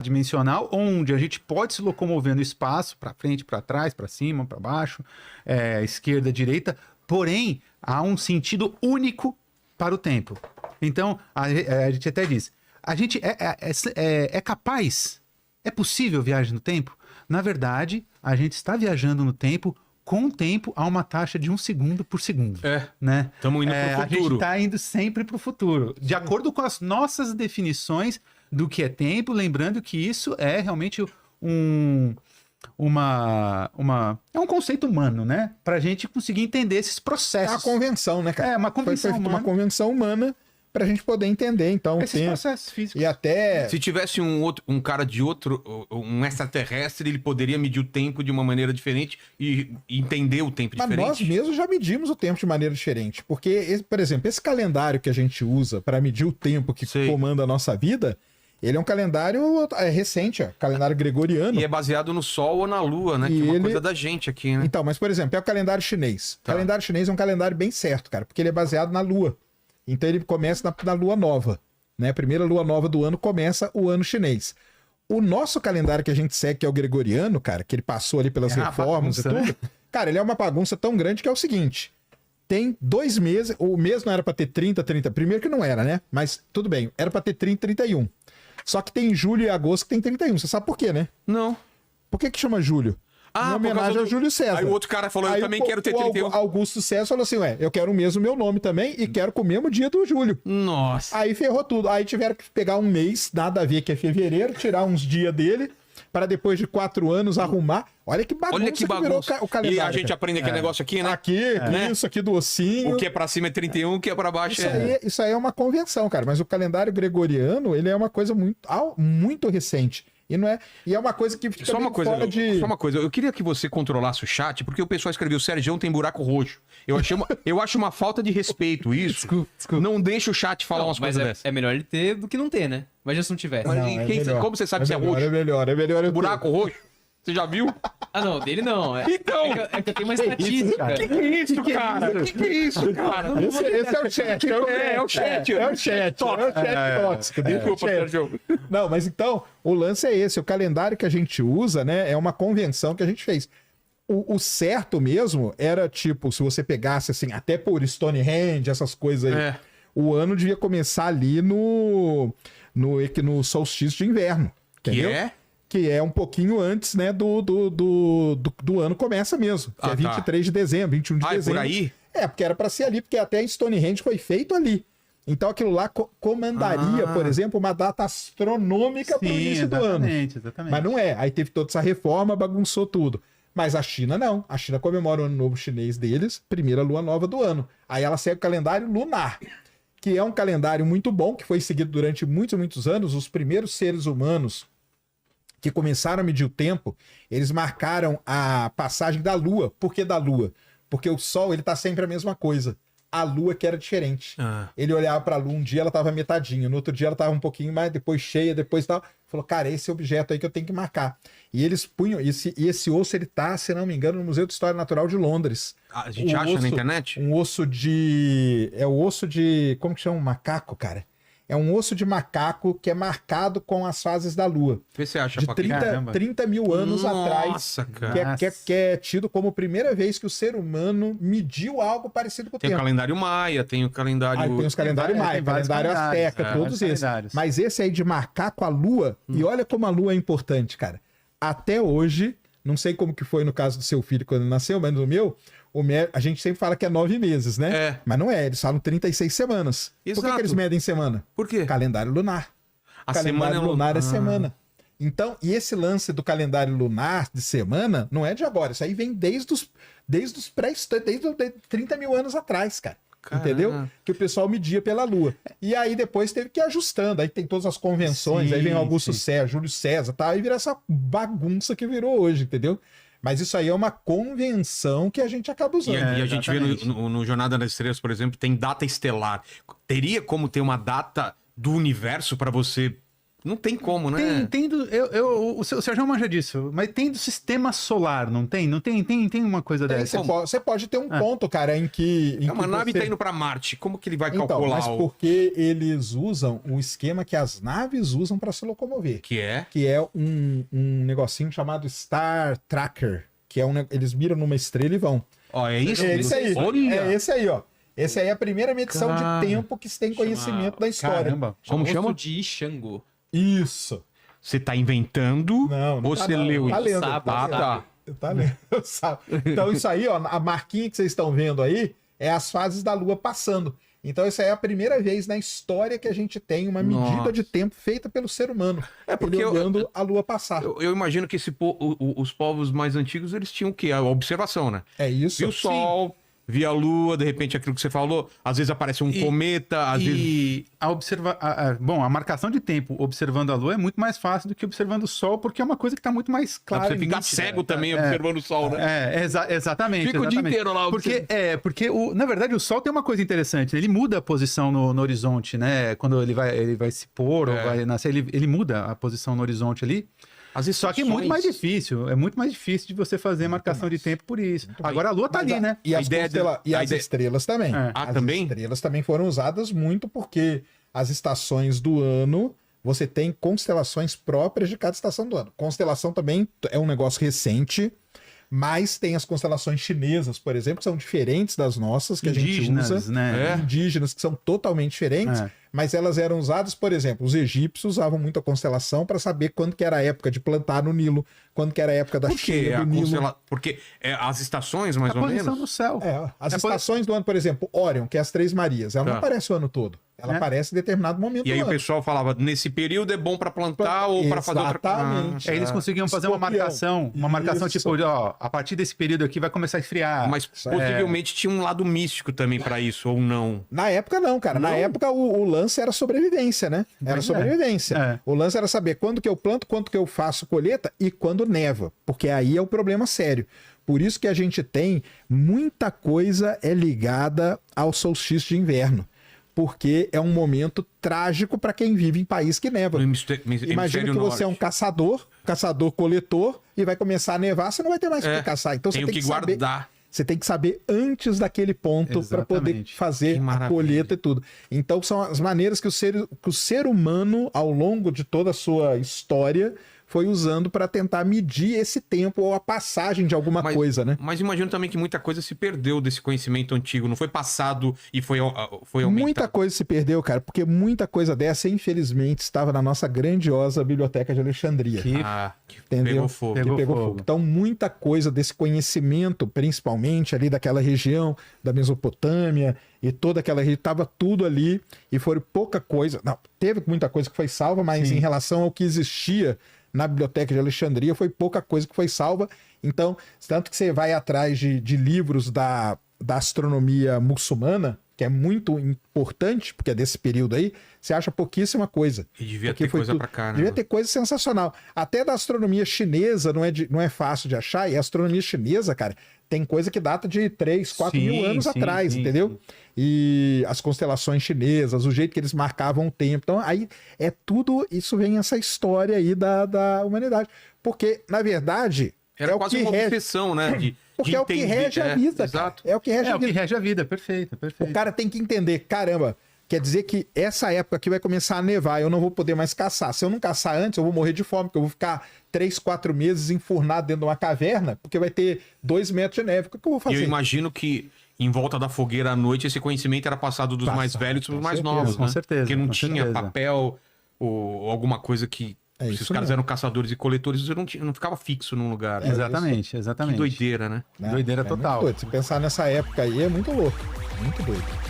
dimensional, onde a gente pode se locomover no espaço, para frente, para trás, para cima, para baixo, esquerda, direita, porém, há um sentido único para o tempo. Então, a gente até diz, a gente é capaz, é possível viagem no tempo? Na verdade, a gente está viajando no tempo com o tempo a uma taxa de 1 segundo por segundo. Né? Estamos indo para o futuro. A gente está indo sempre para o futuro, de acordo com as nossas definições do que é tempo, lembrando que isso é realmente um conceito humano, né? Para a gente conseguir entender esses processos. É uma convenção, né, cara? Uma convenção humana. Uma convenção humana para a gente poder entender, então, esses processos físicos. E até... Se tivesse um cara de outro, um extraterrestre, ele poderia medir o tempo de uma maneira diferente e entender o tempo diferente. Mas nós mesmos já medimos o tempo de maneira diferente. Porque, por exemplo, esse calendário que a gente usa para medir o tempo que comanda a nossa vida, ele é um calendário recente, calendário gregoriano. E é baseado no Sol ou na Lua, né? Que é uma coisa da gente aqui, né? Então, mas, por exemplo, é o calendário chinês. O calendário chinês é um calendário bem certo, cara, porque ele é baseado na Lua. Então ele começa na Lua Nova, né? A primeira Lua Nova do ano começa o ano chinês. O nosso calendário que a gente segue, que é o gregoriano, cara, que ele passou ali pelas reformas e tudo, né? Cara, ele é uma bagunça tão grande que é o seguinte, tem 2 meses, o mês não era pra ter 30, primeiro que não era, né? Mas tudo bem, era pra ter 30, 31. Só que tem julho e agosto que tem 31, você sabe por quê, né? Não. Por que chama julho? Em homenagem ao Júlio César. Aí o outro cara falou, eu também quero ter 31. O Augusto César falou assim, eu quero o mesmo meu nome também e quero com o mesmo dia do Júlio. Nossa. Aí ferrou tudo. Aí tiveram que pegar um mês, nada a ver, que é fevereiro, tirar uns dias dele, para depois de 4 anos arrumar. Olha que bagunça, que virou o calendário. E a gente aprende aquele negócio aqui, né? Aqui, né? Isso aqui do ossinho. O que é pra cima é 31, o que é pra baixo Isso aí é uma convenção, cara. Mas o calendário gregoriano, ele é uma coisa muito recente. E é uma coisa que fica Só uma coisa, eu queria que você controlasse o chat, porque o pessoal escreveu, Sérgio tem buraco roxo. Eu acho uma falta de respeito isso. Desculpa. Não deixa o chat falar umas coisas dessas. É melhor ele ter do que não ter, né? Imagina se não tivesse. Como você sabe se é roxo? É melhor. Buraco roxo? Você já viu? Ah, não, dele não. Então! É que eu tenho uma estatística. Que é isso, cara? Que é isso, cara? Esse é o chat. É o chat. É o chat tóxico. Desculpa, Sérgio. Não, mas então, o lance é esse. O calendário que a gente usa, né, é uma convenção que a gente fez. O certo mesmo era, tipo, se você pegasse, assim, até por Stonehenge, essas coisas aí, o ano devia começar ali no solstício de inverno. Entendeu? Que é um pouquinho antes, né, do ano começa mesmo. Que é 23 de dezembro, 21 de dezembro. Por aí? Porque era para ser ali, porque até Stonehenge foi feito ali. Então aquilo lá comandaria, por exemplo, uma data astronômica para o início do ano. Exatamente. Mas não é. Aí teve toda essa reforma, bagunçou tudo. Mas a China não. A China comemora o ano novo chinês deles, primeira lua nova do ano. Aí ela segue o calendário lunar, que é um calendário muito bom, que foi seguido durante muitos, muitos anos. Os primeiros seres humanos que começaram a medir o tempo, eles marcaram a passagem da Lua. Por que da Lua? Porque o Sol, ele tá sempre a mesma coisa. A Lua que era diferente. Ele olhava pra Lua, um dia ela tava metadinha, no outro dia ela tava um pouquinho mais, depois cheia, depois tal. Falou, cara, esse objeto aí que eu tenho que marcar. E eles punham, esse osso, ele tá, se não me engano, no Museu de História Natural de Londres. A gente acha na internet? Um osso de... É o osso de... Como que chama? Um macaco, cara? É um osso de macaco que é marcado com as fases da Lua. Vê se você acha, de 30 mil anos atrás. Cara. Que é tido como a primeira vez que o ser humano mediu algo parecido com o tempo. Tem o calendário maia, tem o calendário... Tem os calendários maia, calendário asteca, todos esses. Mas esse aí de marcar com a Lua, e olha como a Lua é importante, cara. Até hoje, não sei como que foi no caso do seu filho quando ele nasceu, mas no meu... A gente sempre fala que é 9 meses, né? Mas não é, eles falam 36 semanas. Exato. Por que eles medem semana? Por quê? Calendário lunar. A calendário semana lunar é semana. Então, e esse lance do calendário lunar de semana não é de agora. Isso aí vem desde os 30 mil anos atrás, cara. Entendeu? Que o pessoal media pela Lua. E aí depois teve que ir ajustando. Aí tem todas as convenções. Aí vem Augusto César, Júlio César, tá? Aí vira essa bagunça que virou hoje, entendeu? Mas isso aí é uma convenção que a gente acaba usando. E a gente vê no Jornada nas Estrelas, por exemplo, tem data estelar. Teria como ter uma data do universo para você Não tem como, né? O Sérgio manja disso, mas tem do sistema solar, não tem? Não tem uma coisa dessa. Você pode ter um ponto, cara, em que... Uma nave tá indo pra Marte, como que ele vai Então, calcular mas porque eles usam o esquema que as naves usam para se locomover. Que é? Que é um negocinho chamado Star Tracker, que é eles miram numa estrela e vão. Ó, é isso? É esse aí. Olha! É esse aí, ó. Esse aí é a primeira medição Cara. de tempo que se tem conhecimento da história. Caramba. Como chama? de Xangô. Isso. Você tá inventando Não ou tá você não. leu Tá isso? lendo, Sabe, tá Ah, lendo. tá. Tá lendo, sabe? Então isso aí, ó, a marquinha que vocês estão vendo aí é as fases da Lua passando. Então isso aí é a primeira vez na história que a gente tem uma medida Nossa. de tempo feita pelo ser humano. É porque ele olhando a Lua passar. Eu imagino que os povos mais antigos, eles tinham o quê? A observação, né? É isso. Via o Sol, via a Lua, de repente aquilo que você falou, às vezes aparece um cometa, às vezes... E a marcação de tempo observando a Lua é muito mais fácil do que observando o Sol, porque é uma coisa que está muito mais Dá clara. pra você e ficar nítida. cego também observando o Sol, né? Exatamente. Fica o dia exatamente. inteiro lá Porque na verdade, o Sol tem uma coisa interessante. Ele muda a posição no horizonte, né? Quando ele vai se pôr ou vai nascer, ele muda a posição no horizonte ali. Às vezes Só que é muito mais difícil. É muito mais difícil de você fazer marcação de tempo por isso. Agora a Lua tá Mas ali, né? E as, estrelas também. É. Ah, as também? estrelas também foram usadas muito porque as estações do ano, você tem constelações próprias de cada estação do ano. Constelação também é um negócio recente, mas tem as constelações chinesas, por exemplo, que são diferentes das nossas, que a gente usa. né? Indígenas, que são totalmente diferentes, mas elas eram usadas, por exemplo, os egípcios usavam muito a constelação para saber quando que era a época de plantar no Nilo, quando que era a época da Por quê? cheia do Nilo. Porque as estações, mais A ou posição menos... do céu. As É estações do ano, por exemplo, Órion, que é as Três Marias, ela não aparece o ano todo. Ela aparece em determinado momento E aí do o ano. pessoal falava, nesse período é bom pra plantar ou pra fazer outra coisa. Exatamente. Aí eles conseguiam fazer uma Escorpião. marcação Isso. tipo, ó, a partir desse período aqui vai começar a esfriar. Mas possivelmente tinha um lado místico também pra isso, ou não. Na época, não, cara. Na época, o lance era sobrevivência, né? Era Pois é. sobrevivência. É. O lance era saber quando que eu planto, quando que eu faço colheita e quando neva. Porque aí é o problema sério. Por isso que a gente tem muita coisa ligada ao solstício de inverno. Porque é um momento trágico para quem vive em país que neva. No Imagina hemisfério que você é um norte. caçador-coletor, e vai começar a nevar, você não vai ter mais o que caçar. Então Tenho você tem que que saber. guardar. Você tem que saber antes daquele ponto para poder Exatamente. fazer Que a maravilha. colheita e tudo. Então são as maneiras que o ser humano, ao longo de toda a sua história, foi usando para tentar medir esse tempo ou a passagem de alguma coisa, né? Mas imagino também que muita coisa se perdeu desse conhecimento antigo, não foi passado e foi aumentado. Muita coisa se perdeu, cara, porque muita coisa dessa, infelizmente, estava na nossa grandiosa Biblioteca de Alexandria. Que Que Entendeu? pegou fogo. Que Pegou pegou fogo. fogo. Então, muita coisa desse conhecimento, principalmente ali daquela região da Mesopotâmia e toda aquela região, estava tudo ali e foi pouca coisa. Não, teve muita coisa que foi salva, mas Sim. em relação ao que existia na Biblioteca de Alexandria, foi pouca coisa que foi salva. Então, tanto que você vai atrás de livros da astronomia muçulmana, que é muito importante, porque é desse período aí, você acha pouquíssima coisa. E devia Porque ter foi coisa tudo- pra cá, né? Devia ter coisa sensacional. Até da astronomia chinesa não é fácil de achar. E a astronomia chinesa, cara, tem coisa que data de 3, 4 Sim, mil anos sim, atrás, sim, entendeu? sim. E as constelações chinesas, o jeito que eles marcavam o tempo. Então, aí é tudo, isso vem essa história aí da humanidade. Porque, na verdade, Era é o quase que uma rege. obsessão, né? Porque é o que entender- rege a vida, cara. Exato. É o que rege É a o que vida. rege a vida, perfeito, O perfeito. cara tem que entender, caramba, quer dizer que essa época aqui vai começar a nevar, eu não vou poder mais caçar. Se eu não caçar antes, eu vou morrer de fome, porque eu vou ficar 3, 4 meses enfurnado dentro de uma caverna, porque vai ter 2 metros de neve. O que eu vou E eu fazer? imagino que em volta da fogueira à noite esse conhecimento era passado dos mais velhos para os com mais certeza, novos, com né? certeza, Porque não com tinha certeza. papel ou alguma coisa que... É se isso os caras mesmo. eram caçadores e coletores, você não ficava fixo num lugar. Exatamente, Que exatamente. doideira, né? Né? doideira É muito total. doido. Se pensar nessa época aí, é muito louco. Muito doido.